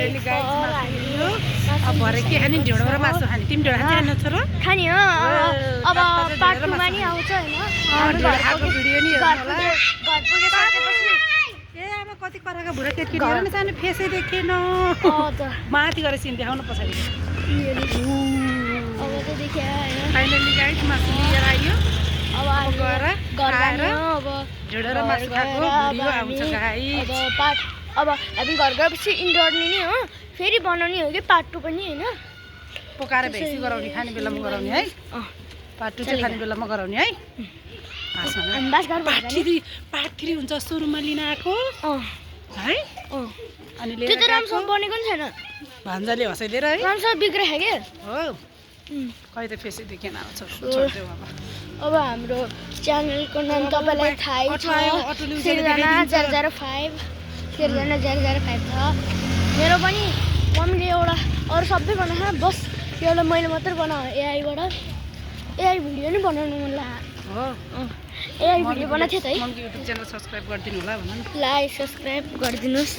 finally guys मासु अब भरे के खाने ढेँडो र मासु खाने तिमी ढेँडो खाने छ र खानी हो अब पार्ट 2 मा नि आउँछ हैन हाम्रो भिडियो नि हेर्नु होला घर पुगिसकेपछि ए आमा कति कराका भुरा केटकेटीहरु नि सानो फेसै देखेन माथि गएर सिन देखाउन पछाडी अब त देख्या हैन फाइनली गाइस मासु लिएर आइयो अब गएर घर जाने हो अब ढेँडो र मासु खाएको भिडियो आउँछ गाइस अब पार्ट अब हामी घर गएपछि इन्डोर लिने हो फेरि बनाउने हो कि पार्ट 2 पनि हैन पकाएर भेसी गराउने खाने बेलामा गराउने है पार्ट 2 चाहिँ खाने बेलामा गराउने है हामी बास घर पार्ट 3 हुन्छ सुरुमा लिन आएको है अनि त्यो त राम्रोसँग बनेको नि छैन भान्जाले हँसाइदिएर है राम्रोसँग बिग्रेको के हो खै त फेसै देखेन आउँछ छोड्देऊ अब हाम्रो च्यानलको नाम तपाईलाई थाहै छ सिर्जना 005 सिर्जना 005 छ मेरो पनि मम्मीले एउटा अरु सबै बनाए बस एउटा मैले मात्र बनाए एआईबाट एआई भिडियो नि बनाउनु मन लाग्यो हो एआई भिडियो बनाएको थियो त है मम्मीको युट्युब च्यानल सब्स्क्राइब गरिदिनु होला भन्नु लाइक सब्स्क्राइब गरिदिनुस्